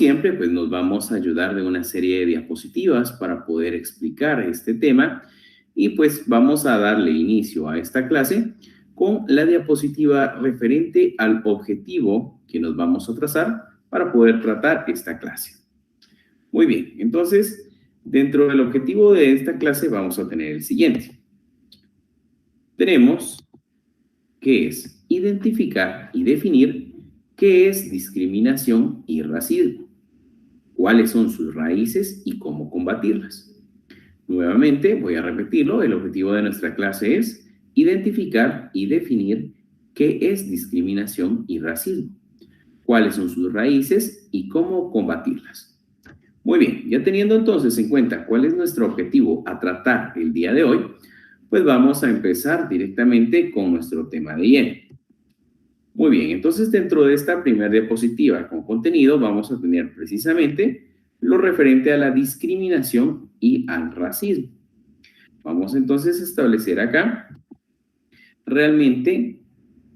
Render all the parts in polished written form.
siempre, pues nos vamos a ayudar de una serie de diapositivas para poder explicar este tema y pues vamos a darle inicio a esta clase con la diapositiva referente al objetivo que nos vamos a trazar para poder tratar esta clase. Muy bien, entonces, dentro del objetivo de esta clase vamos a tener el siguiente. Tenemos que es identificar y definir qué es discriminación y racismo, cuáles son sus raíces y cómo combatirlas. Nuevamente, voy a repetirlo, el objetivo de nuestra clase es identificar y definir qué es discriminación y racismo, cuáles son sus raíces y cómo combatirlas. Muy bien, ya teniendo entonces en cuenta cuál es nuestro objetivo a tratar el día de hoy, pues vamos a empezar directamente con nuestro tema de lleno. Muy bien, entonces dentro de esta primera diapositiva con contenido vamos a tener precisamente lo referente a la discriminación y al racismo. Vamos entonces a establecer acá realmente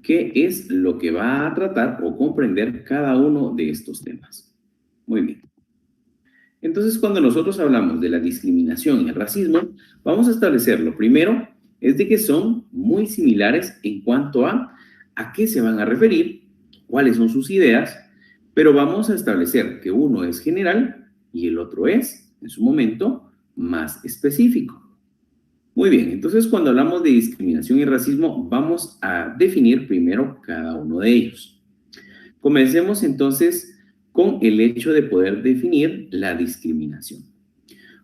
qué es lo que va a tratar o comprender cada uno de estos temas. Muy bien. Entonces, cuando nosotros hablamos de la discriminación y el racismo, vamos a establecer lo primero es de que son muy similares en cuanto a qué se van a referir, cuáles son sus ideas, pero vamos a establecer que uno es general y el otro es, en su momento, más específico. Muy bien, entonces cuando hablamos de discriminación y racismo, vamos a definir primero cada uno de ellos. Comencemos entonces con el hecho de poder definir la discriminación.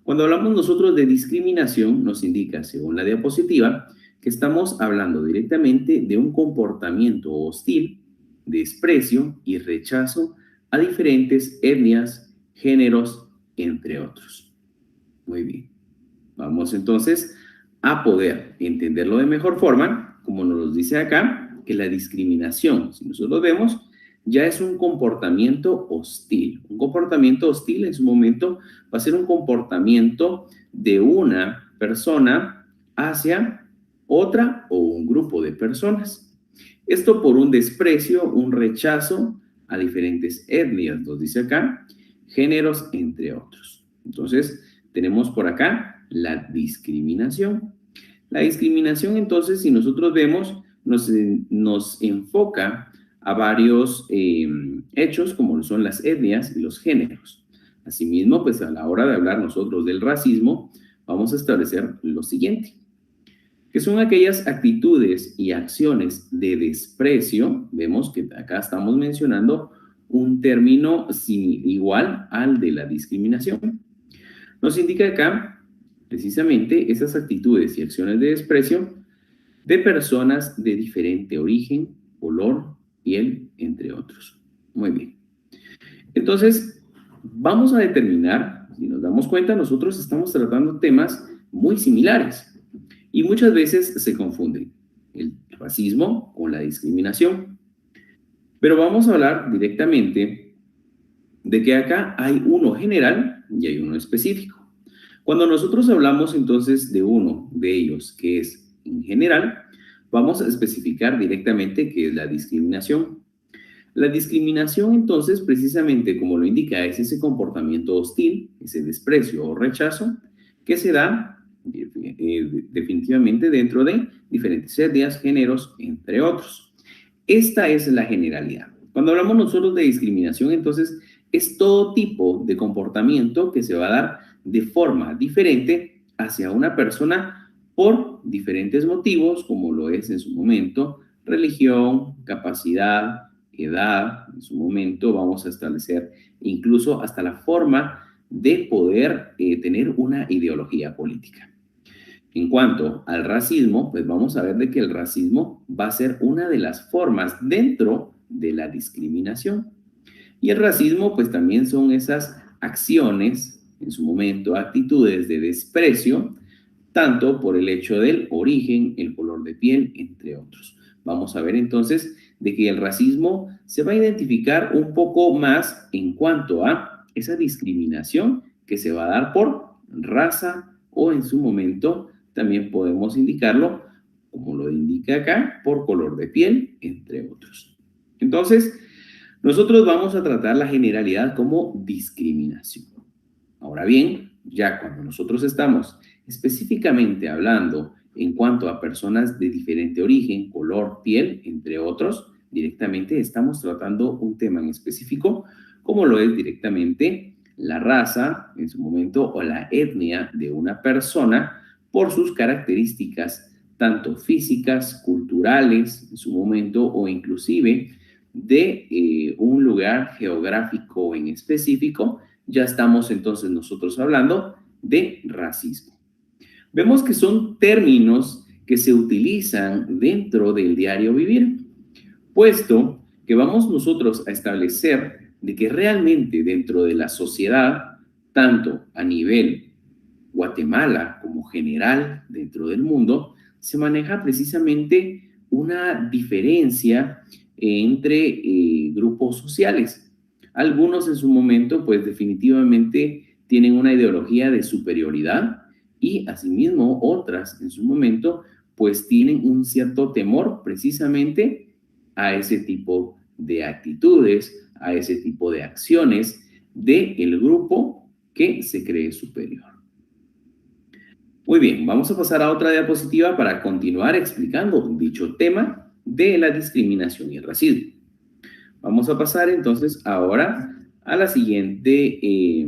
Cuando hablamos nosotros de discriminación, nos indica, según la diapositiva, que estamos hablando directamente de un comportamiento hostil, desprecio y rechazo a diferentes etnias, géneros, entre otros. Muy bien. Vamos entonces a poder entenderlo de mejor forma, como nos lo dice acá, que la discriminación, si nosotros vemos, ya es un comportamiento hostil. Un comportamiento hostil en su momento va a ser un comportamiento de una persona hacia otra o un grupo de personas. Esto por un desprecio, un rechazo a diferentes etnias, nos dice acá, géneros, entre otros. Entonces, tenemos por acá la discriminación. La discriminación, entonces, si nosotros vemos, nos enfoca a varios hechos como son las etnias y los géneros. Asimismo, pues a la hora de hablar nosotros del racismo, vamos a establecer lo siguiente, que son aquellas actitudes y acciones de desprecio. Vemos que acá estamos mencionando un término igual al de la discriminación. Nos indica acá precisamente esas actitudes y acciones de desprecio de personas de diferente origen, color, piel, entre otros. Muy bien. Entonces, vamos a determinar, si nos damos cuenta, nosotros estamos tratando temas muy similares y muchas veces se confunden el racismo con la discriminación. Pero vamos a hablar directamente de que acá hay uno general y hay uno específico. Cuando nosotros hablamos entonces de uno de ellos que es en general, vamos a especificar directamente qué es la discriminación. La discriminación, entonces, precisamente como lo indica, es ese comportamiento hostil, ese desprecio o rechazo que se da definitivamente dentro de diferentes etnias, géneros, entre otros. Esta es la generalidad. Cuando hablamos nosotros de discriminación, entonces, es todo tipo de comportamiento que se va a dar de forma diferente hacia una persona por diferentes motivos, como lo es en su momento religión, capacidad, edad. En su momento vamos a establecer incluso hasta la forma de poder tener una ideología política. En cuanto al racismo, pues vamos a ver de que el racismo va a ser una de las formas dentro de la discriminación. Y el racismo, pues también son esas acciones, en su momento, actitudes de desprecio, tanto por el hecho del origen, el color de piel, entre otros. Vamos a ver entonces de que el racismo se va a identificar un poco más en cuanto a esa discriminación que se va a dar por raza o en su momento también podemos indicarlo, como lo indica acá, por color de piel, entre otros. Entonces, Nosotros vamos a tratar la generalidad como discriminación. Ahora bien, ya cuando nosotros estamos específicamente hablando en cuanto a personas de diferente origen, color, piel, entre otros, directamente estamos tratando un tema en específico, como lo es directamente la raza, en su momento, o la etnia de una persona por sus características tanto físicas, culturales, en su momento, o inclusive de un lugar geográfico en específico. Ya estamos entonces nosotros hablando de racismo. Vemos que son términos que se utilizan dentro del diario vivir, puesto que vamos nosotros a establecer de que realmente dentro de la sociedad, tanto a nivel Guatemala como general dentro del mundo, se maneja precisamente una diferencia entre grupos sociales. Algunos en su momento, pues definitivamente tienen una ideología de superioridad y asimismo otras en su momento, pues tienen un cierto temor precisamente a ese tipo de actitudes, a ese tipo de acciones del grupo que se cree superior. Muy bien, vamos a pasar a otra diapositiva para continuar explicando dicho tema de la discriminación y el racismo. Vamos a pasar entonces ahora a la siguiente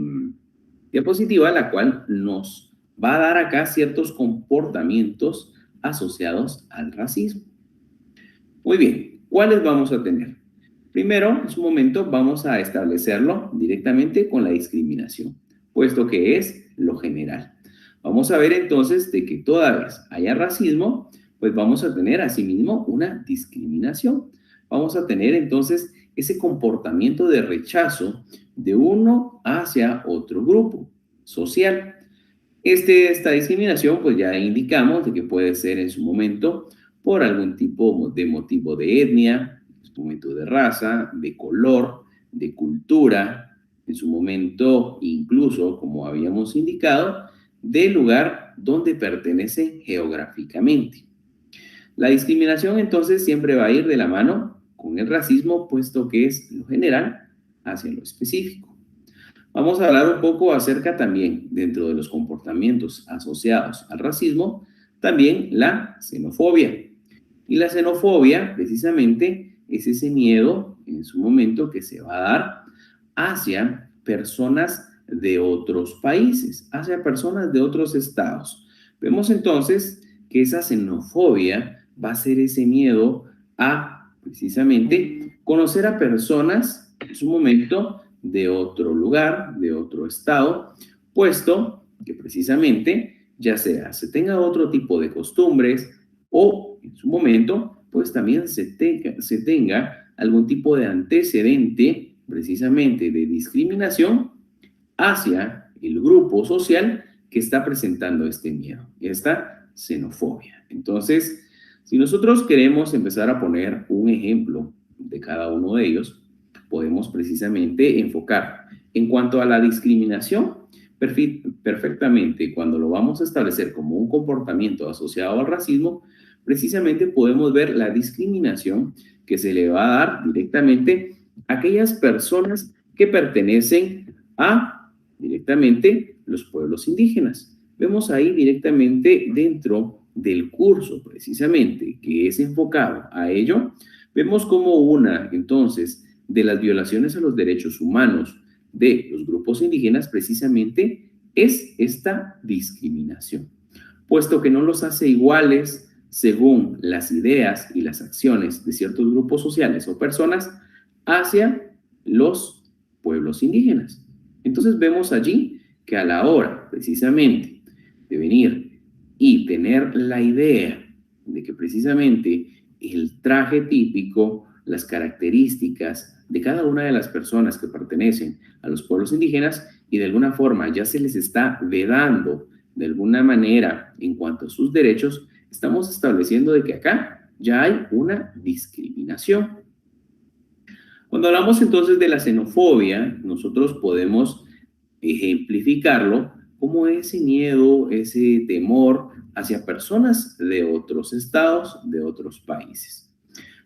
diapositiva, la cual nos va a dar acá ciertos comportamientos asociados al racismo. Muy bien, ¿cuáles vamos a tener? Primero, en su momento, vamos a establecerlo directamente con la discriminación, puesto que es lo general. Vamos a ver entonces de que toda vez haya racismo, pues vamos a tener asimismo una discriminación. Vamos a tener entonces ese comportamiento de rechazo de uno hacia otro grupo social. Esta discriminación, pues ya indicamos de que puede ser en su momento por algún tipo de motivo de etnia, en su momento de raza, de color, de cultura, en su momento incluso, como habíamos indicado, del lugar donde pertenece geográficamente. La discriminación entonces siempre va a ir de la mano con el racismo, puesto que es lo general hacia lo específico. Vamos a hablar un poco acerca también, dentro de los comportamientos asociados al racismo, también la xenofobia. Y la xenofobia, precisamente, es ese miedo en su momento que se va a dar hacia personas de otros países, hacia personas de otros estados. Vemos entonces que esa xenofobia va a ser ese miedo a, precisamente, conocer a personas en su momento de otro lugar, de otro estado, puesto que precisamente ya sea se tenga otro tipo de costumbres o en su momento pues también se tenga algún tipo de antecedente precisamente de discriminación hacia el grupo social que está presentando este miedo, esta xenofobia. Entonces, si nosotros queremos empezar a poner un ejemplo de cada uno de ellos, podemos precisamente enfocar en cuanto a la discriminación, perfectamente cuando lo vamos a establecer como un comportamiento asociado al racismo, precisamente podemos ver la discriminación que se le va a dar directamente a aquellas personas que pertenecen a directamente los pueblos indígenas. Vemos ahí directamente dentro del curso precisamente que es enfocado a ello, vemos como una entonces de las violaciones a los derechos humanos de los grupos indígenas precisamente es esta discriminación, puesto que no los hace iguales según las ideas y las acciones de ciertos grupos sociales o personas hacia los pueblos indígenas. Entonces vemos allí que a la hora precisamente de venir y tener la idea de que precisamente el traje típico, las características de cada una de las personas que pertenecen a los pueblos indígenas y de alguna forma ya se les está vedando de alguna manera en cuanto a sus derechos, estamos estableciendo de que acá ya hay una discriminación. Cuando hablamos entonces de la xenofobia, nosotros podemos ejemplificarlo como ese miedo, ese temor hacia personas de otros estados, de otros países.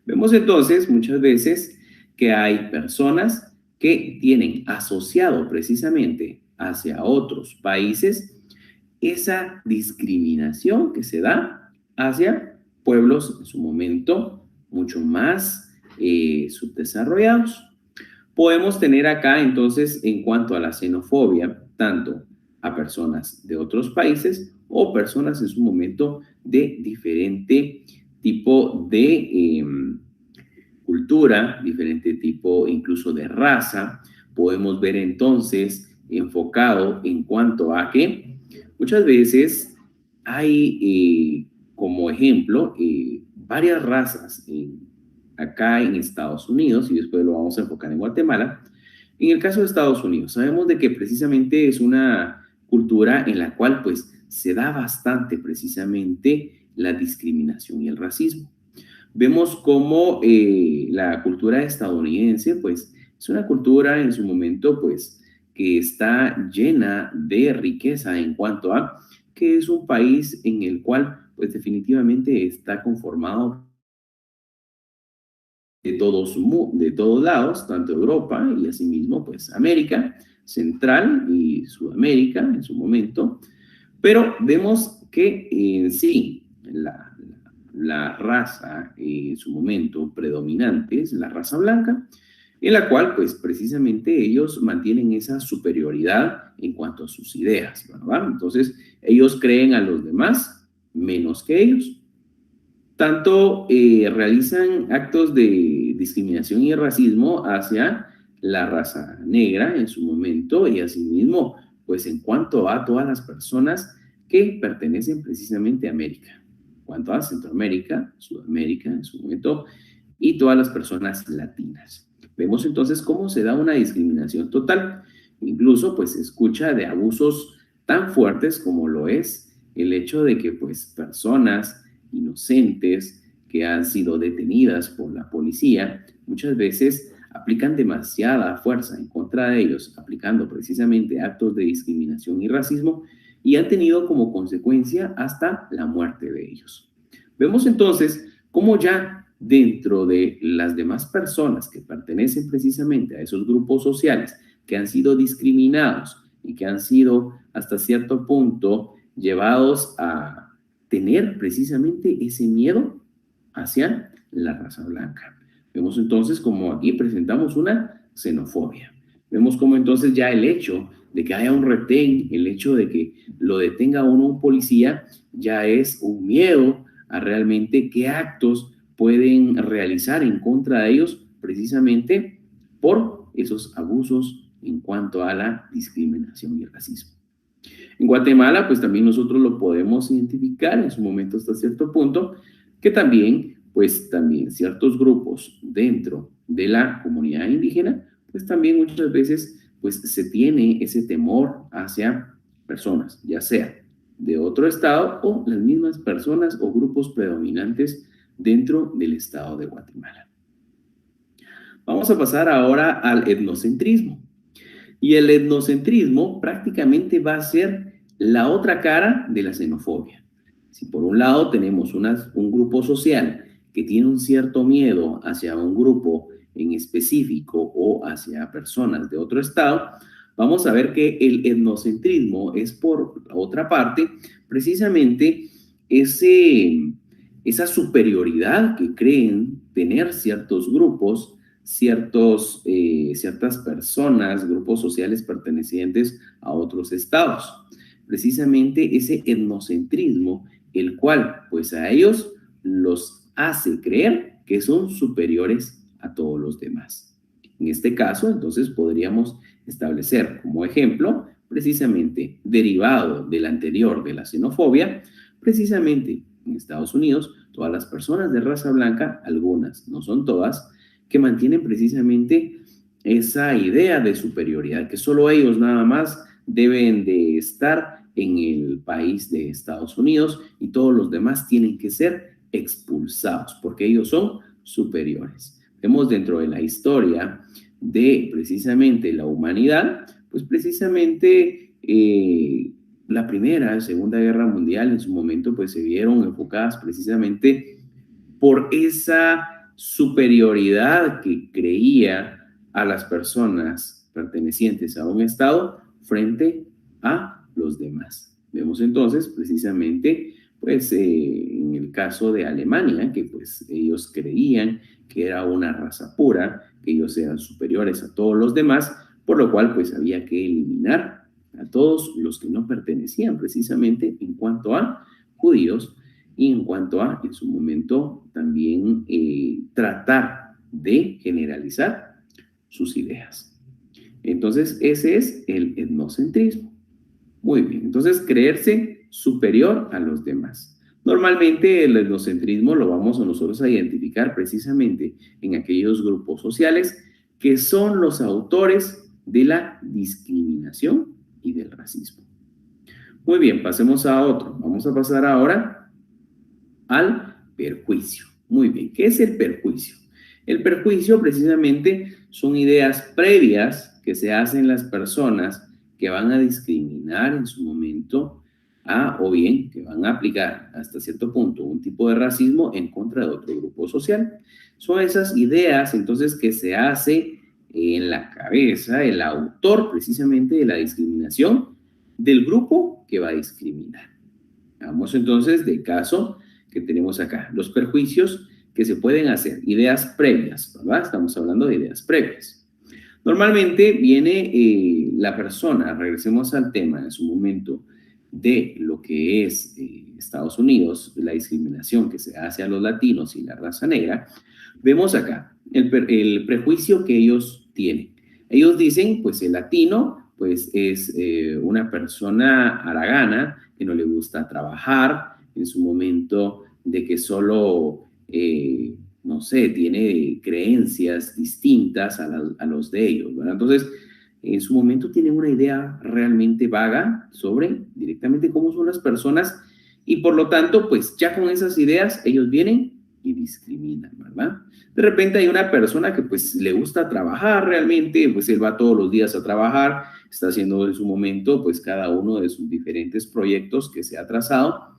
Vemos entonces muchas veces que hay personas que tienen asociado precisamente hacia otros países esa discriminación que se da hacia pueblos en su momento mucho más subdesarrollados. Podemos tener acá entonces en cuanto a la xenofobia, tanto a personas de otros países o personas en su momento de diferente tipo de cultura, diferente tipo incluso de raza. Podemos ver entonces enfocado en cuanto a que muchas veces hay como ejemplo varias razas acá en Estados Unidos y después lo vamos a enfocar en Guatemala. En el caso de Estados Unidos, sabemos de que precisamente es una cultura en la cual pues se da bastante precisamente la discriminación y el racismo. Vemos cómo la cultura estadounidense pues es una cultura en su momento pues que está llena de riqueza en cuanto a que es un país en el cual pues definitivamente está conformado de todos lados, tanto Europa y asimismo pues América Central y Sudamérica en su momento, pero vemos que sí, la raza en su momento predominante es la raza blanca, en la cual pues precisamente ellos mantienen esa superioridad en cuanto a sus ideas, ¿verdad? Entonces ellos creen a los demás menos que ellos. Tanto realizan actos de discriminación y racismo hacia la raza negra en su momento y asimismo, pues en cuanto a todas las personas que pertenecen precisamente a América, en cuanto a Centroamérica, Sudamérica en su momento y todas las personas latinas. Vemos entonces cómo se da una discriminación total. Incluso pues se escucha de abusos tan fuertes como lo es el hecho de que pues personas inocentes que han sido detenidas por la policía, muchas veces aplican demasiada fuerza en contra de ellos, aplicando precisamente actos de discriminación y racismo, y han tenido como consecuencia hasta la muerte de ellos. Vemos entonces cómo ya dentro de las demás personas que pertenecen precisamente a esos grupos sociales que han sido discriminados y que han sido hasta cierto punto llevados a tener precisamente ese miedo hacia la raza blanca. Vemos entonces como aquí presentamos una xenofobia. Vemos como entonces ya el hecho de que haya un retén, el hecho de que lo detenga uno un policía, ya es un miedo a realmente qué actos pueden realizar en contra de ellos precisamente por esos abusos en cuanto a la discriminación y el racismo. En Guatemala, pues también nosotros lo podemos identificar en su momento hasta cierto punto, que también, pues también ciertos grupos dentro de la comunidad indígena, pues también muchas veces, pues se tiene ese temor hacia personas, ya sea de otro estado o las mismas personas o grupos predominantes dentro del estado de Guatemala. Vamos a pasar ahora al etnocentrismo. Y el etnocentrismo prácticamente va a ser la otra cara de la xenofobia. Si por un lado tenemos un grupo social que tiene un cierto miedo hacia un grupo en específico o hacia personas de otro estado, vamos a ver que el etnocentrismo es por otra parte precisamente esa superioridad que creen tener ciertos grupos ciertas personas, grupos sociales pertenecientes a otros estados. Precisamente ese etnocentrismo, el cual pues a ellos los hace creer que son superiores a todos los demás. En este caso, entonces podríamos establecer como ejemplo, precisamente derivado del anterior de la xenofobia, precisamente en Estados Unidos, todas las personas de raza blanca, algunas, no son todas, que mantienen precisamente esa idea de superioridad, que solo ellos nada más deben de estar en el país de Estados Unidos y todos los demás tienen que ser expulsados porque ellos son superiores. Vemos dentro de la historia de precisamente la humanidad, pues precisamente la Primera, Segunda Guerra Mundial en su momento pues se vieron enfocadas precisamente por esa superioridad que creía a las personas pertenecientes a un Estado frente a los demás. Vemos entonces precisamente pues en el caso de Alemania, que pues ellos creían que era una raza pura, que ellos eran superiores a todos los demás, por lo cual pues había que eliminar a todos los que no pertenecían precisamente en cuanto a judíos y en cuanto a, en su momento, también tratar de generalizar sus ideas. Entonces, ese es el etnocentrismo. Muy bien, entonces creerse superior a los demás. Normalmente el etnocentrismo lo vamos a nosotros a identificar precisamente en aquellos grupos sociales que son los autores de la discriminación y del racismo. Muy bien, pasemos a otro. Vamos a pasar ahora al perjuicio. Muy bien, ¿qué es el perjuicio? El perjuicio precisamente son ideas previas que se hacen las personas que van a discriminar en su momento o bien que van a aplicar hasta cierto punto un tipo de racismo en contra de otro grupo social. Son esas ideas entonces que se hace en la cabeza el autor precisamente de la discriminación del grupo que va a discriminar. Vamos entonces del caso que tenemos acá, los perjuicios que se pueden hacer, ideas previas, ¿verdad? Estamos hablando de ideas previas. Normalmente viene la persona, regresemos al tema en su momento de lo que es Estados Unidos, la discriminación que se hace a los latinos y la raza negra, vemos acá el prejuicio que ellos tienen. Ellos dicen, pues el latino, pues es una persona haragana, que no le gusta trabajar, en su momento de que solo no sé, tiene creencias distintas a los de ellos, ¿verdad? Entonces, en su momento tienen una idea realmente vaga sobre directamente cómo son las personas y por lo tanto, pues ya con esas ideas ellos vienen y discriminan, ¿verdad? De repente hay una persona que pues le gusta trabajar realmente, pues él va todos los días a trabajar, está haciendo en su momento pues cada uno de sus diferentes proyectos que se ha trazado,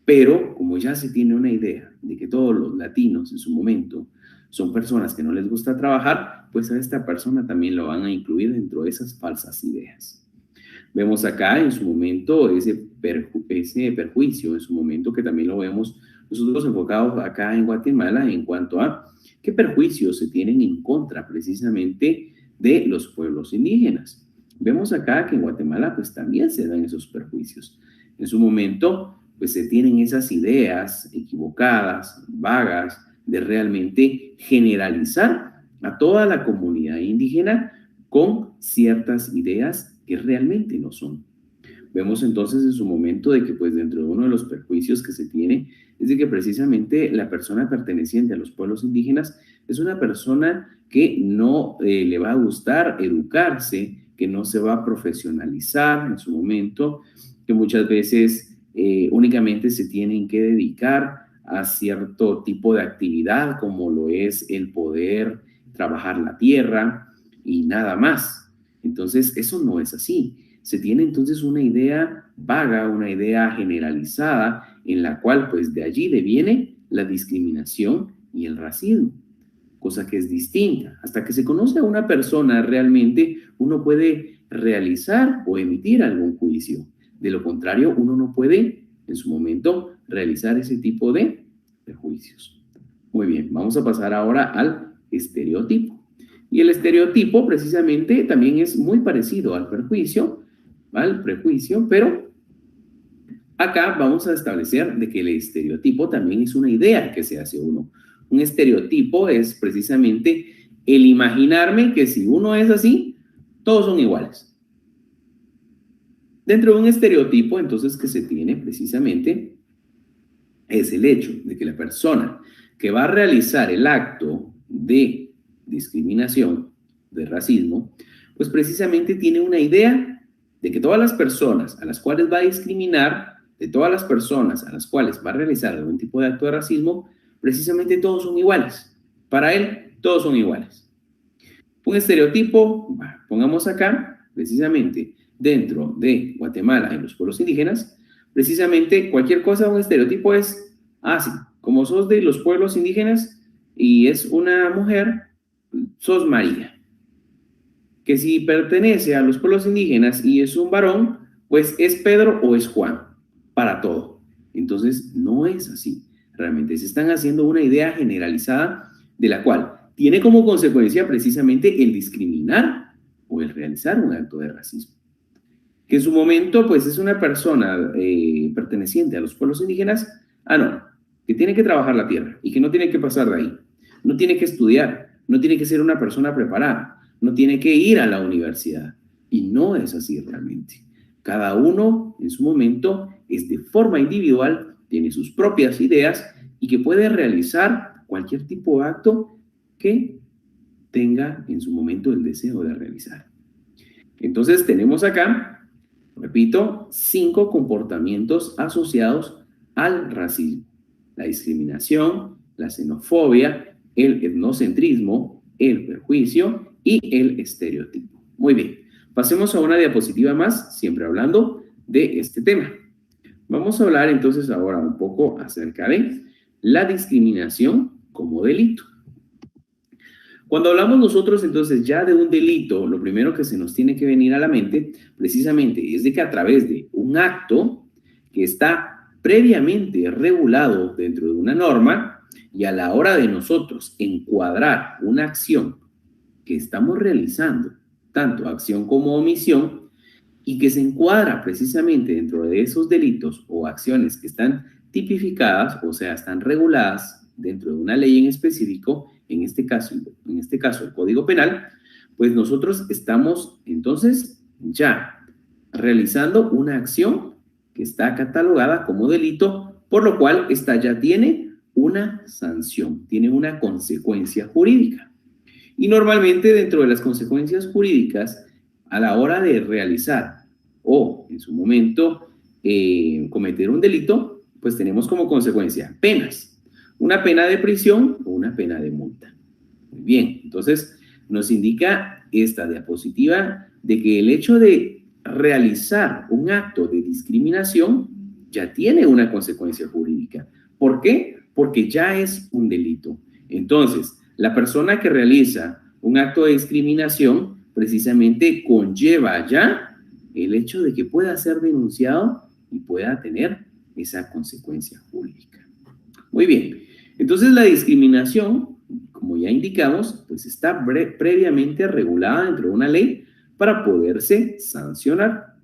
pero como ya se tiene una idea de que todos los latinos en su momento son personas que no les gusta trabajar, pues a esta persona también lo van a incluir dentro de esas falsas ideas. Vemos acá en su momento ese perjuicio, en su momento que también lo vemos nosotros enfocados acá en Guatemala en cuanto a qué perjuicios se tienen en contra precisamente de los pueblos indígenas. Vemos acá que en Guatemala pues también se dan esos perjuicios. En su momento pues se tienen esas ideas equivocadas, vagas, de realmente generalizar a toda la comunidad indígena con ciertas ideas que realmente no son. Vemos entonces en su momento de que pues dentro de uno de los perjuicios que se tiene es de que precisamente la persona perteneciente a los pueblos indígenas es una persona que no le va a gustar educarse, que no se va a profesionalizar en su momento, que muchas veces únicamente se tienen que dedicar a cierto tipo de actividad como lo es el poder trabajar la tierra y nada más. Entonces, eso no es así. Se tiene entonces una idea vaga, una idea generalizada en la cual pues de allí deviene la discriminación y el racismo, cosa que es distinta. Hasta que se conoce a una persona realmente, uno puede realizar o emitir algún juicio. De lo contrario, uno no puede en su momento realizar ese tipo de juicios. Muy bien, vamos a pasar ahora al estereotipo. Y el estereotipo precisamente también es muy parecido al prejuicio, pero acá vamos a establecer de que el estereotipo también es una idea que se hace uno. Un estereotipo es precisamente el imaginarme que si uno es así, todos son iguales. Dentro de un estereotipo, entonces, que se tiene precisamente es el hecho de que la persona que va a realizar el acto de discriminación, de racismo, pues precisamente tiene una idea de que todas las personas a las cuales va a discriminar, de todas las personas a las cuales va a realizar algún tipo de acto de racismo, precisamente todos son iguales. Para él, todos son iguales. Un estereotipo, pongamos acá, precisamente, dentro de Guatemala, en los pueblos indígenas, precisamente cualquier cosa, un estereotipo es, sí, como sos de los pueblos indígenas, y es una mujer, sos María. Que si pertenece a los pueblos indígenas y es un varón, pues es Pedro o es Juan, para todo. Entonces, no es así. Realmente se están haciendo una idea generalizada de la cual tiene como consecuencia precisamente el discriminar o el realizar un acto de racismo. Que en su momento, pues es una persona perteneciente a los pueblos indígenas, no, que tiene que trabajar la tierra y que no tiene que pasar de ahí. No tiene que estudiar, no tiene que ser una persona preparada, no tiene que ir a la universidad. Y no es así realmente. Cada uno en su momento es de forma individual, tiene sus propias ideas y que puede realizar cualquier tipo de acto que tenga en su momento el deseo de realizar. Entonces tenemos acá, repito, 5 comportamientos asociados al racismo: la discriminación, la xenofobia, el etnocentrismo, el prejuicio y el estereotipo. Muy bien, pasemos a una diapositiva más, siempre hablando de este tema. Vamos a hablar entonces ahora un poco acerca de la discriminación como delito. Cuando hablamos nosotros entonces ya de un delito, lo primero que se nos tiene que venir a la mente precisamente es de que a través de un acto que está previamente regulado dentro de una norma y a la hora de nosotros encuadrar una acción que estamos realizando, tanto acción como omisión, y que se encuadra precisamente dentro de esos delitos o acciones que están tipificadas, o sea, están reguladas dentro de una ley en específico, en este caso el Código Penal, pues nosotros estamos entonces ya realizando una acción que está catalogada como delito, por lo cual esta ya tiene una sanción, tiene una consecuencia jurídica. Y normalmente dentro de las consecuencias jurídicas, a la hora de realizar o en su momento cometer un delito, pues tenemos como consecuencia penas, una pena de prisión o una pena de multa. Muy bien, entonces nos indica esta diapositiva de que el hecho de realizar un acto de discriminación ya tiene una consecuencia jurídica. ¿Por qué? Porque ya es un delito. Entonces, la persona que realiza un acto de discriminación precisamente conlleva ya el hecho de que pueda ser denunciado y pueda tener esa consecuencia jurídica. Muy bien, entonces la discriminación, como ya indicamos, pues está previamente regulada dentro de una ley para poderse sancionar.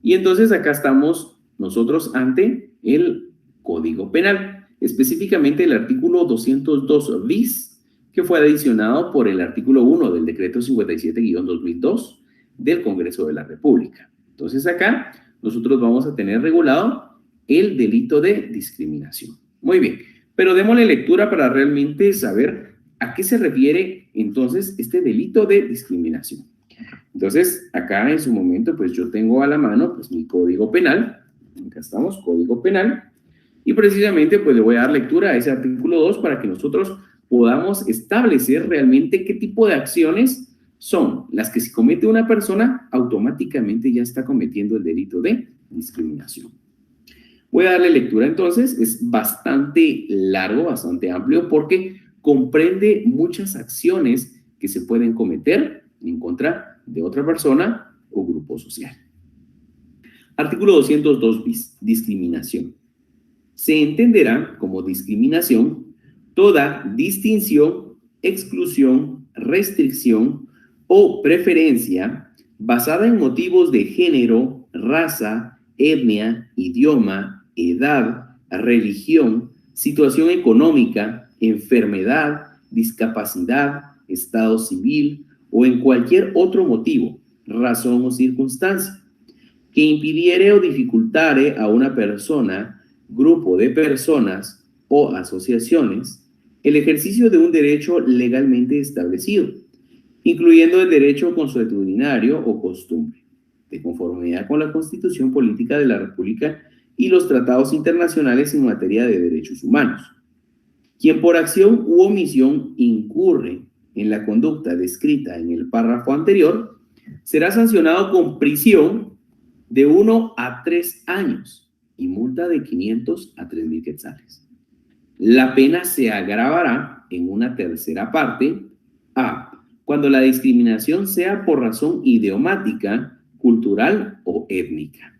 Y entonces acá estamos nosotros ante el Código Penal, específicamente el artículo 202 bis, que fue adicionado por el artículo 1 del decreto 57-2002 del Congreso de la República. Entonces acá nosotros vamos a tener regulado el delito de discriminación. Muy bien, pero démosle lectura para realmente saber a qué se refiere entonces este delito de discriminación. Entonces, acá en su momento, pues yo tengo a la mano pues mi Código Penal. Acá estamos, Código Penal. Y precisamente pues le voy a dar lectura a ese artículo 2 para que nosotros podamos establecer realmente qué tipo de acciones son las que si comete una persona, automáticamente ya está cometiendo el delito de discriminación. Voy a darle lectura entonces, es bastante largo, bastante amplio, porque comprende muchas acciones que se pueden cometer en contra de otra persona o grupo social. Artículo 202 bis, discriminación. Se entenderá como discriminación toda distinción, exclusión, restricción o preferencia basada en motivos de género, raza, etnia, idioma, edad, religión, situación económica, enfermedad, discapacidad, estado civil o en cualquier otro motivo, razón o circunstancia que impidiere o dificultare a una persona, grupo de personas o asociaciones el ejercicio de un derecho legalmente establecido, incluyendo el derecho consuetudinario o costumbre, de conformidad con la Constitución Política de la República y los tratados internacionales en materia de derechos humanos. Quien por acción u omisión incurre en la conducta descrita en el párrafo anterior, será sancionado con prisión de 1 a 3 años y multa de 500 a 3,000 quetzales. La pena se agravará en una tercera parte. A. Cuando la discriminación sea por razón idiomática, cultural o étnica.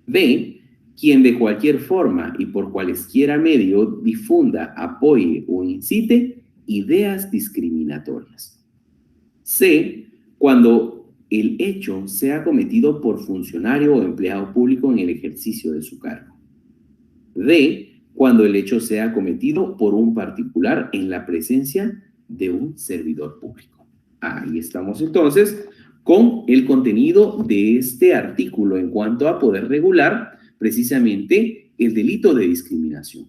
B. Quien de cualquier forma y por cualesquiera medio difunda, apoye o incite ideas discriminatorias. C. Cuando el hecho sea cometido por funcionario o empleado público en el ejercicio de su cargo. D. Cuando el hecho sea cometido por un particular en la presencia de un servidor público. Ahí estamos entonces con el contenido de este artículo en cuanto a poder regular precisamente el delito de discriminación.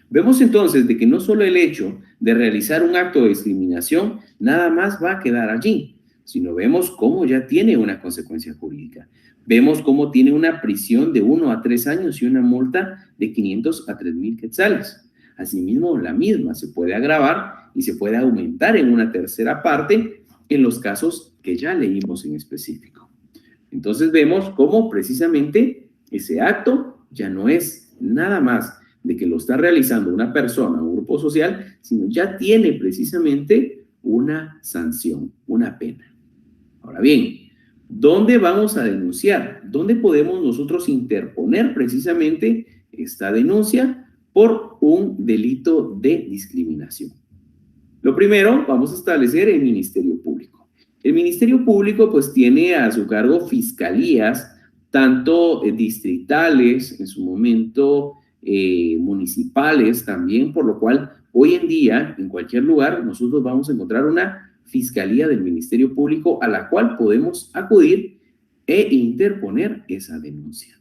Vemos entonces de que no solo el hecho de realizar un acto de discriminación nada más va a quedar allí, sino vemos cómo ya tiene una consecuencia jurídica. Vemos cómo tiene una prisión de 1 a 3 años y una multa de 500 a 3,000 quetzales. Asimismo, la misma se puede agravar y se puede aumentar en una tercera parte en los casos que ya leímos en específico. Entonces vemos cómo precisamente ese acto ya no es nada más de que lo está realizando una persona o un grupo social, sino ya tiene precisamente una sanción, una pena. Ahora bien, ¿dónde vamos a denunciar? ¿Dónde podemos nosotros interponer precisamente esta denuncia por un delito de discriminación? Lo primero, vamos a establecer el Ministerio Público. El Ministerio Público pues tiene a su cargo fiscalías, tanto distritales, en su momento municipales también, por lo cual hoy en día en cualquier lugar nosotros vamos a encontrar una fiscalía del Ministerio Público a la cual podemos acudir e interponer esa denuncia.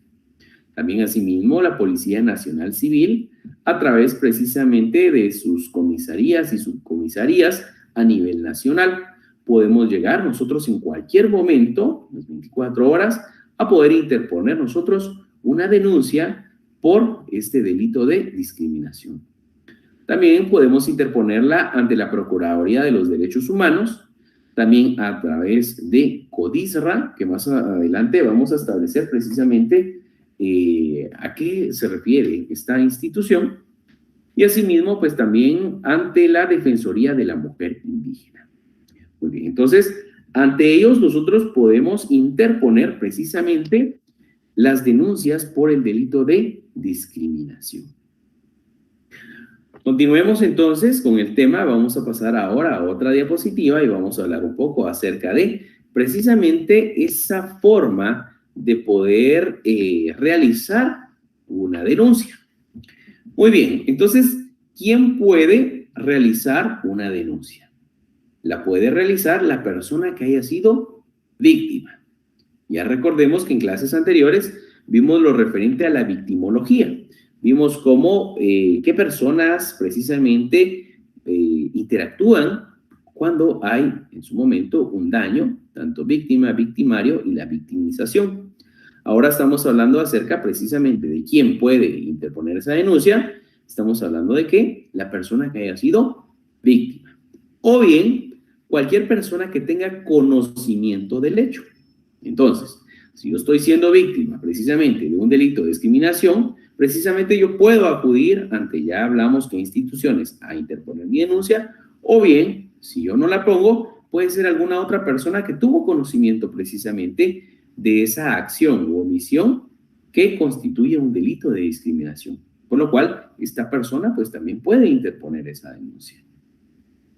También asimismo la Policía Nacional Civil a través precisamente de sus comisarías y subcomisarías a nivel nacional. Podemos llegar nosotros en cualquier momento, las 24 horas, a poder interponer nosotros una denuncia por este delito de discriminación. También podemos interponerla ante la Procuraduría de los Derechos Humanos, también a través de CODISRA, que más adelante vamos a establecer precisamente a qué se refiere esta institución, y asimismo pues también ante la Defensoría de la Mujer Indígena. Muy bien, entonces ante ellos nosotros podemos interponer precisamente las denuncias por el delito de discriminación. Continuemos entonces con el tema. Vamos a pasar ahora a otra diapositiva y vamos a hablar un poco acerca de precisamente esa forma de poder realizar una denuncia. Muy bien, entonces, ¿quién puede realizar una denuncia? La puede realizar la persona que haya sido víctima. Ya recordemos que en clases anteriores vimos lo referente a la victimología. Vimos cómo, qué personas precisamente interactúan cuando hay en su momento un daño, tanto víctima, victimario y la victimización. Ahora estamos hablando acerca precisamente de quién puede interponer esa denuncia. Estamos hablando de que la persona que haya sido víctima. O bien, cualquier persona que tenga conocimiento del hecho. Entonces, si yo estoy siendo víctima precisamente de un delito de discriminación, precisamente yo puedo acudir ante, ya hablamos que instituciones, a interponer mi denuncia, o bien, si yo no la pongo, puede ser alguna otra persona que tuvo conocimiento precisamente de esa acción u omisión que constituye un delito de discriminación. Por lo cual, esta persona pues también puede interponer esa denuncia.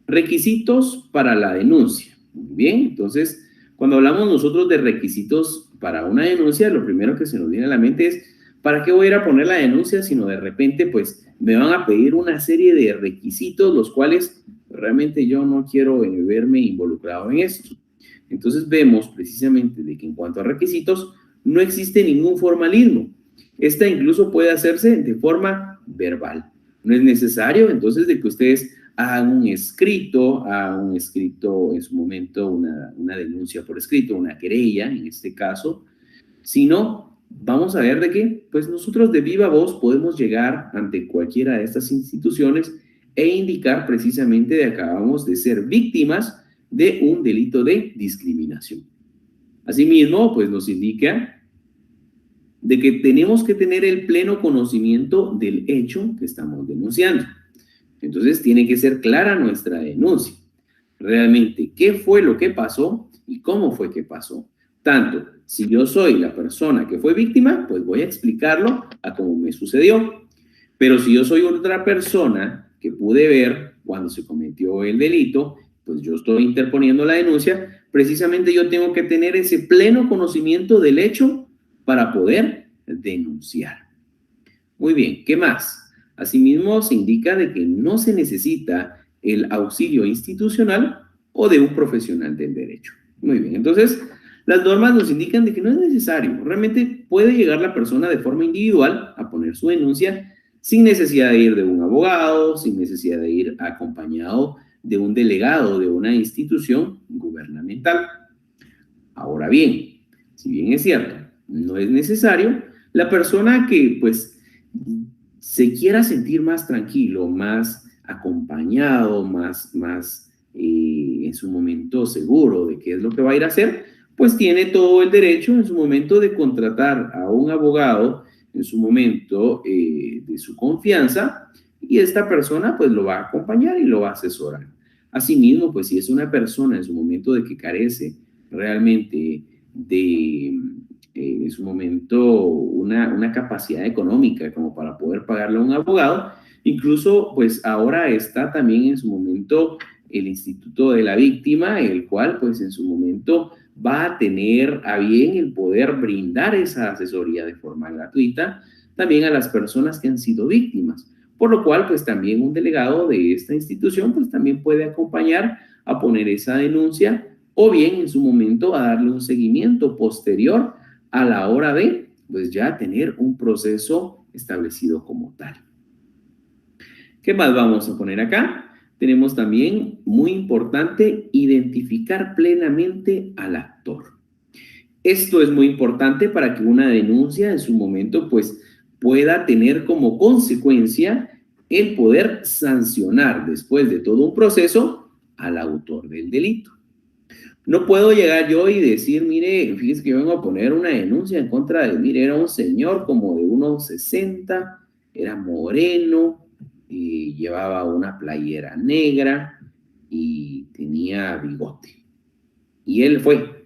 Requisitos para la denuncia. Muy bien, entonces, cuando hablamos nosotros de requisitos para una denuncia, lo primero que se nos viene a la mente es, ¿para qué voy a ir a poner la denuncia? Sino de repente, pues, me van a pedir una serie de requisitos, los cuales realmente yo no quiero verme involucrado en esto. Entonces vemos precisamente de que en cuanto a requisitos, no existe ningún formalismo. Esta incluso puede hacerse de forma verbal. No es necesario, entonces, de que ustedes hagan un escrito en su momento, una denuncia por escrito, una querella en este caso, sino vamos a ver de que pues nosotros de viva voz podemos llegar ante cualquiera de estas instituciones e indicar precisamente de que acabamos de ser víctimas de un delito de discriminación. Asimismo, pues nos indica de que tenemos que tener el pleno conocimiento del hecho que estamos denunciando. Entonces tiene que ser clara nuestra denuncia. Realmente, ¿qué fue lo que pasó y cómo fue que pasó? Tanto, si yo soy la persona que fue víctima, pues voy a explicarlo a cómo me sucedió. Pero si yo soy otra persona que pude ver cuando se cometió el delito, pues yo estoy interponiendo la denuncia, precisamente yo tengo que tener ese pleno conocimiento del hecho para poder denunciar. Muy bien, ¿qué más? Asimismo, se indica de que no se necesita el auxilio institucional o de un profesional del derecho. Muy bien, entonces las normas nos indican de que no es necesario. Realmente puede llegar la persona de forma individual a poner su denuncia sin necesidad de ir de un abogado, sin necesidad de ir acompañado de un delegado de una institución gubernamental. Ahora bien, si bien es cierto, no es necesario, la persona que pues se quiera sentir más tranquilo, más acompañado, en su momento seguro de qué es lo que va a ir a hacer, pues tiene todo el derecho en su momento de contratar a un abogado, en su momento de su confianza, y esta persona pues lo va a acompañar y lo va a asesorar. Asimismo, pues si es una persona en su momento de que carece realmente de, en su momento, una capacidad económica como para poder pagarle a un abogado, incluso pues ahora está también en su momento el Instituto de la Víctima, el cual pues en su momento va a tener a bien el poder brindar esa asesoría de forma gratuita también a las personas que han sido víctimas. Por lo cual, pues también un delegado de esta institución, pues también puede acompañar a poner esa denuncia o bien en su momento a darle un seguimiento posterior a la hora de, pues ya tener un proceso establecido como tal. ¿Qué más vamos a poner acá? Tenemos también, muy importante, identificar plenamente al actor. Esto es muy importante para que una denuncia en su momento pues pueda tener como consecuencia el poder sancionar después de todo un proceso al autor del delito. No puedo llegar yo y decir, mire, fíjese que yo vengo a poner una denuncia en contra de, mire, era un señor como de unos 60, era moreno, y llevaba una playera negra y tenía bigote. Y él fue.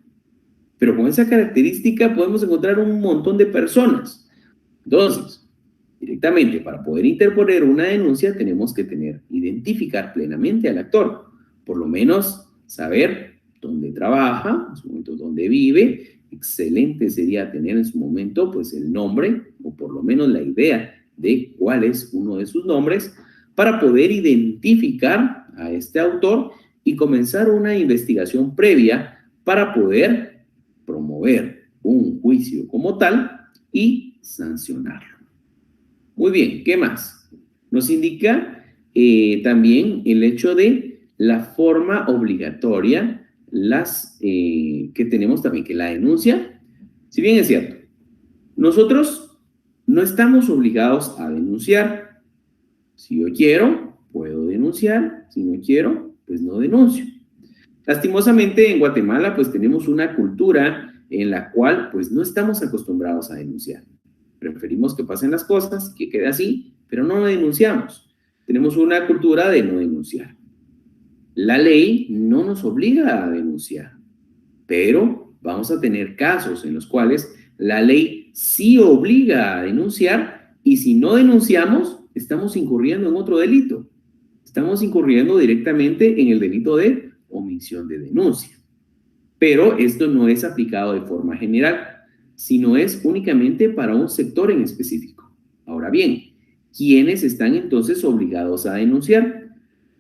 Pero con esa característica podemos encontrar un montón de personas. Entonces, directamente para poder interponer una denuncia tenemos que identificar plenamente al actor, por lo menos saber dónde trabaja, en su momento dónde vive. Excelente sería tener en su momento pues el nombre o por lo menos la idea de cuál es uno de sus nombres para poder identificar a este autor y comenzar una investigación previa para poder promover un juicio como tal y sancionarlo. Muy bien, ¿qué más? Nos indica también el hecho de la forma obligatoria, que tenemos también, que la denuncia, si bien es cierto, nosotros no estamos obligados a denunciar. Si yo quiero, puedo denunciar, si no quiero, pues no denuncio. Lastimosamente en Guatemala pues tenemos una cultura en la cual pues no estamos acostumbrados a denunciar. Preferimos que pasen las cosas, que quede así, pero no denunciamos. Tenemos una cultura de no denunciar. La ley no nos obliga a denunciar, pero vamos a tener casos en los cuales la ley sí obliga a denunciar y si no denunciamos, estamos incurriendo en otro delito. Estamos incurriendo directamente en el delito de omisión de denuncia. Pero esto no es aplicado de forma general, sino es únicamente para un sector en específico. Ahora bien, ¿quiénes están entonces obligados a denunciar?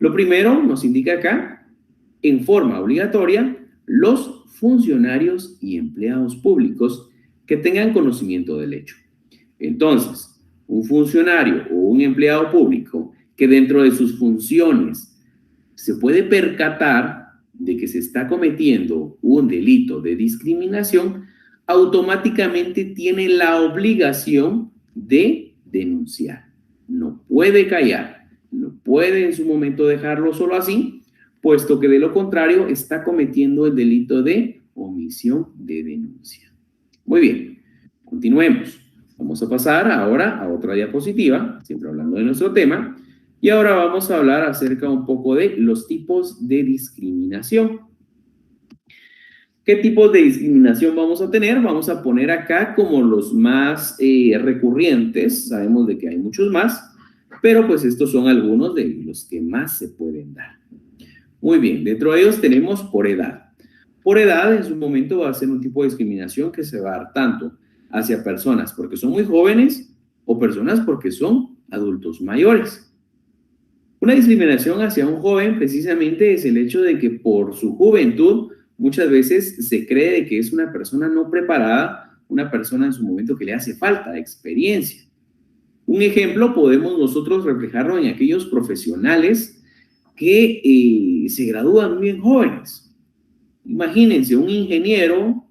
Lo primero nos indica acá, en forma obligatoria, los funcionarios y empleados públicos que tengan conocimiento del hecho. Entonces, un funcionario o un empleado público que dentro de sus funciones se puede percatar de que se está cometiendo un delito de discriminación, automáticamente tiene la obligación de denunciar. No puede callar, no puede en su momento dejarlo solo así, puesto que de lo contrario está cometiendo el delito de omisión de denuncia. Muy bien, continuemos. Vamos a pasar ahora a otra diapositiva, siempre hablando de nuestro tema, Y ahora vamos a hablar acerca un poco de los tipos de discriminación. ¿Qué tipos de discriminación vamos a tener? Vamos a poner acá como los más recurrentes. Sabemos de que hay muchos más, pero pues estos son algunos de los que más se pueden dar. Muy bien, dentro de ellos tenemos por edad. Por edad, en su momento va a ser un tipo de discriminación que se va a dar tanto hacia personas porque son muy jóvenes o personas porque son adultos mayores. Una discriminación hacia un joven precisamente es el hecho de que por su juventud muchas veces se cree de que es una persona no preparada, una persona en su momento que le hace falta experiencia. Un ejemplo podemos nosotros reflejarlo en aquellos profesionales que se gradúan bien jóvenes. Imagínense un ingeniero,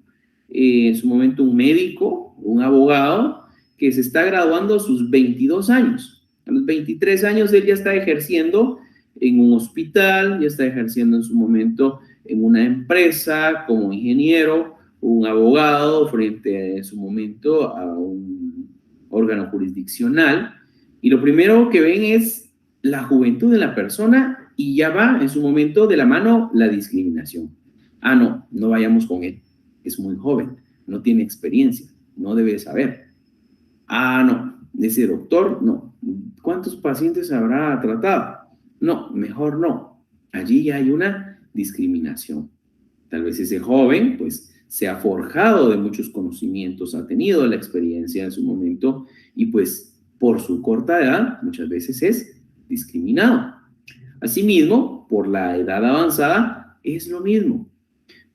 en su momento un médico, un abogado, que se está graduando a sus 22 años. A los 23 años él ya está ejerciendo en un hospital, ya está ejerciendo en su momento en una empresa como ingeniero, un abogado frente en su momento a un órgano jurisdiccional. Y lo primero que ven es la juventud de la persona y ya va en su momento de la mano la discriminación. Ah, no, no vayamos con él. Es muy joven, no tiene experiencia, no debe saber. Ah, no, ese doctor, no. ¿Cuántos pacientes habrá tratado? No, mejor no. Allí ya hay una discriminación. Tal vez ese joven, pues, se ha forjado de muchos conocimientos, ha tenido la experiencia en su momento y, pues, por su corta edad, muchas veces es discriminado. Asimismo, por la edad avanzada, es lo mismo.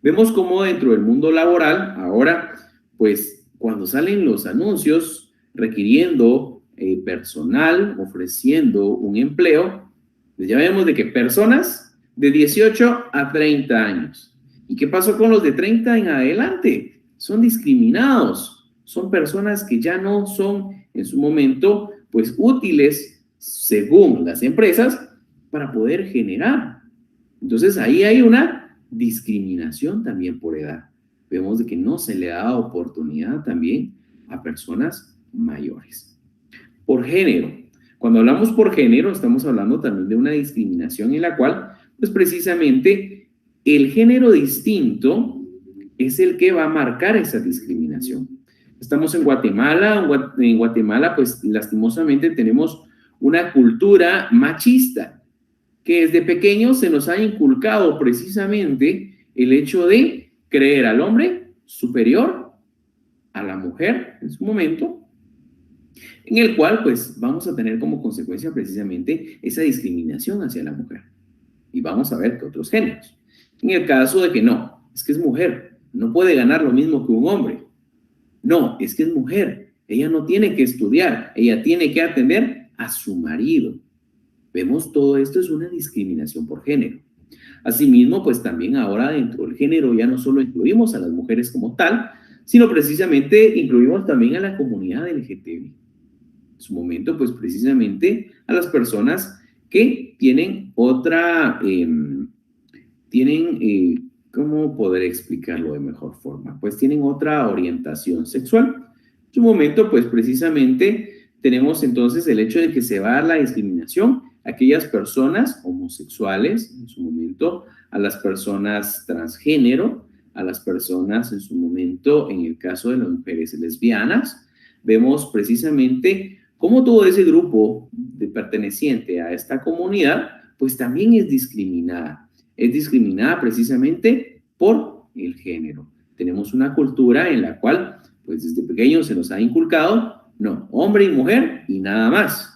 Vemos cómo dentro del mundo laboral, ahora, pues cuando salen los anuncios requiriendo personal, ofreciendo un empleo, pues ya vemos de que personas de 18 a 30 años. ¿Y qué pasó con los de 30 en adelante? Son discriminados, son personas que ya no son en su momento, pues útiles según las empresas para poder generar. Entonces ahí hay una discriminación también por edad. Vemos de que no se le da oportunidad también a personas mayores. Por género. Cuando hablamos por género, estamos hablando también de una discriminación en la cual, pues precisamente, el género distinto es el que va a marcar esa discriminación. Estamos en Guatemala, en Guatemala, pues lastimosamente tenemos una cultura machista que desde pequeños se nos ha inculcado precisamente el hecho de creer al hombre superior a la mujer en su momento, en el cual pues vamos a tener como consecuencia precisamente esa discriminación hacia la mujer. Y vamos a ver que otros géneros. En el caso de que no, es que es mujer, no puede ganar lo mismo que un hombre. No, es que es mujer, ella no tiene que estudiar, ella tiene que atender a su marido. Vemos todo esto es una discriminación por género. Asimismo, pues también ahora dentro del género ya no solo incluimos a las mujeres como tal, sino precisamente incluimos también a la comunidad LGTB. En su momento, pues precisamente a las personas que tienen otra, ¿cómo poder explicarlo de mejor forma? Pues tienen otra orientación sexual. En su momento, pues precisamente tenemos entonces el hecho de que se va a dar la discriminación a aquellas personas homosexuales, en su momento, a las personas transgénero, a las personas en su momento, en el caso de las mujeres lesbianas, vemos precisamente cómo todo ese grupo de perteneciente a esta comunidad, pues también es discriminada precisamente por el género. Tenemos una cultura en la cual, pues desde pequeños se nos ha inculcado, no, hombre y mujer y nada más.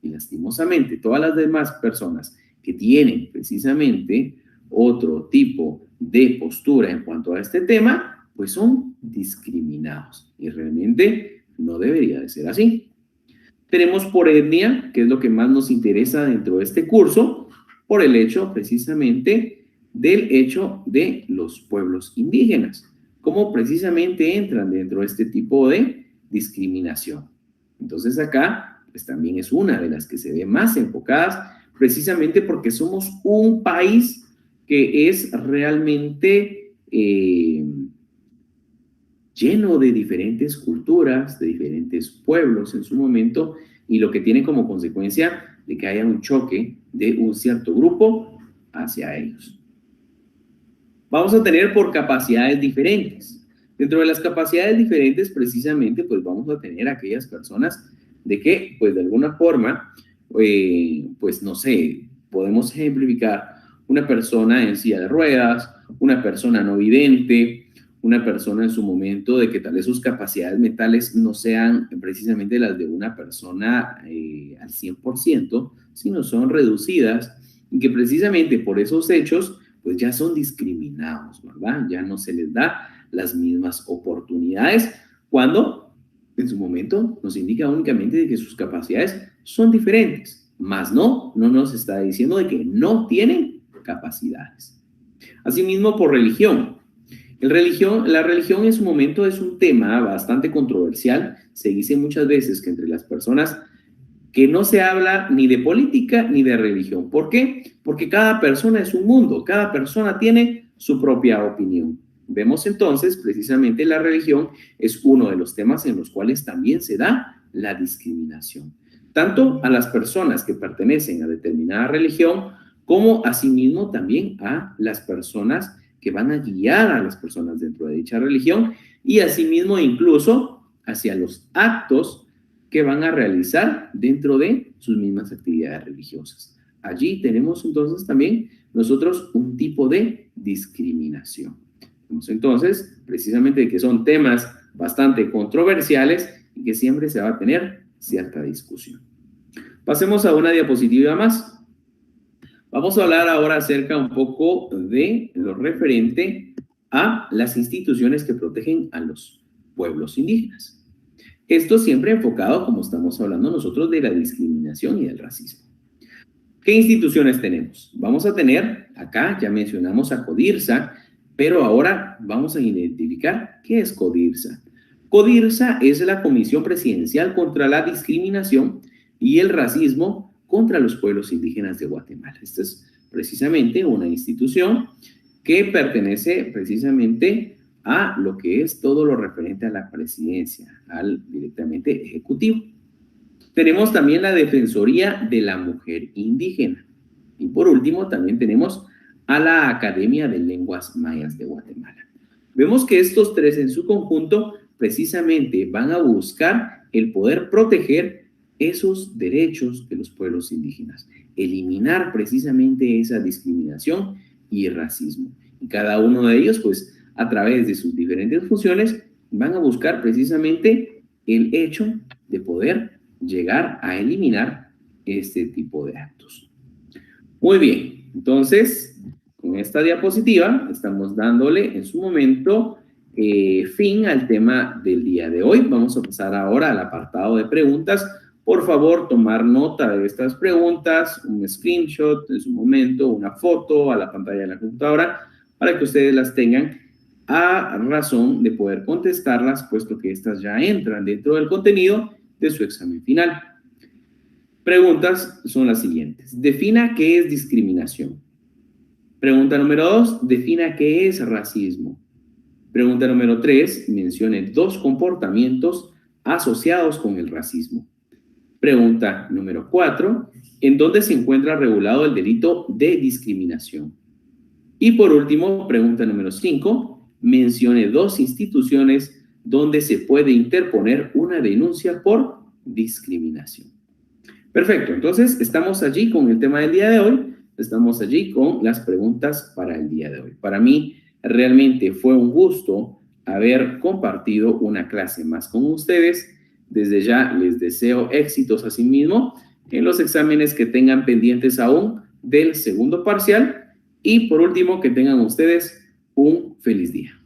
Y lastimosamente, todas las demás personas que tienen precisamente otro tipo de postura en cuanto a este tema, pues son discriminados. Y realmente no debería de ser así. Tenemos por etnia, que es lo que más nos interesa dentro de este curso, por el hecho precisamente del hecho de los pueblos indígenas, cómo precisamente entran dentro de este tipo de discriminación. Entonces acá, pues también es una de las que se ve más enfocadas, precisamente porque somos un país que es realmente lleno de diferentes culturas, de diferentes pueblos en su momento, y lo que tiene como consecuencia de que haya un choque de un cierto grupo hacia ellos. Vamos a tener por capacidades diferentes. Dentro de las capacidades diferentes, precisamente, pues vamos a tener aquellas personas de que, pues de alguna forma, pues no sé, podemos ejemplificar una persona en silla de ruedas, una persona no vidente, una persona en su momento de que tal vez sus capacidades mentales no sean precisamente las de una persona al 100%, sino son reducidas y que precisamente por esos hechos pues ya son discriminados, ¿verdad? Ya no se les da las mismas oportunidades cuando en su momento nos indica únicamente de que sus capacidades son diferentes, más no nos está diciendo de que no tienen capacidades. Asimismo, por religión. La religión en su momento es un tema bastante controversial. Se dice muchas veces que entre las personas que no se habla ni de política ni de religión. ¿Por qué? Porque cada persona es un mundo, cada persona tiene su propia opinión. Vemos entonces, precisamente la religión es uno de los temas en los cuales también se da la discriminación. Tanto a las personas que pertenecen a determinada religión, como asimismo también a las personas que van a guiar a las personas dentro de dicha religión y asimismo incluso hacia los actos que van a realizar dentro de sus mismas actividades religiosas. Allí tenemos entonces también nosotros un tipo de discriminación. Vemos entonces precisamente que son temas bastante controversiales y que siempre se va a tener cierta discusión. Pasemos a una diapositiva más. Vamos a hablar ahora acerca un poco de lo referente a las instituciones que protegen a los pueblos indígenas. Esto siempre enfocado, como estamos hablando nosotros, de la discriminación y del racismo. ¿Qué instituciones tenemos? Vamos a tener, acá ya mencionamos a CODIRSA, pero ahora vamos a identificar qué es CODIRSA. CODIRSA es la Comisión Presidencial contra la Discriminación y el Racismo contra los Pueblos Indígenas de Guatemala. Esta es precisamente una institución que pertenece precisamente a lo que es todo lo referente a la presidencia, al directamente ejecutivo. Tenemos también la Defensoría de la Mujer Indígena. Y por último, también tenemos a la Academia de Lenguas Mayas de Guatemala. Vemos que estos tres en su conjunto precisamente van a buscar el poder proteger esos derechos de los pueblos indígenas, eliminar precisamente esa discriminación y racismo. Y cada uno de ellos, pues, a través de sus diferentes funciones, van a buscar precisamente el hecho de poder llegar a eliminar este tipo de actos. Muy bien, entonces, con esta diapositiva estamos dándole en su momento fin al tema del día de hoy. Vamos a pasar ahora al apartado de preguntas. Por favor, tomar nota de estas preguntas, un screenshot en su momento, una foto a la pantalla de la computadora, para que ustedes las tengan a razón de poder contestarlas, puesto que estas ya entran dentro del contenido de su examen final. Preguntas son las siguientes. Defina qué es discriminación. Pregunta número 2, defina qué es racismo. Pregunta número 3, mencione 2 comportamientos asociados con el racismo. Pregunta número 4, ¿en dónde se encuentra regulado el delito de discriminación? Y por último, pregunta número 5, mencione 2 instituciones donde se puede interponer una denuncia por discriminación. Perfecto, entonces estamos allí con el tema del día de hoy, estamos allí con las preguntas para el día de hoy. Para mí realmente fue un gusto haber compartido una clase más con ustedes. Desde ya les deseo éxitos a sí mismo en los exámenes que tengan pendientes aún del segundo parcial y por último que tengan ustedes un feliz día.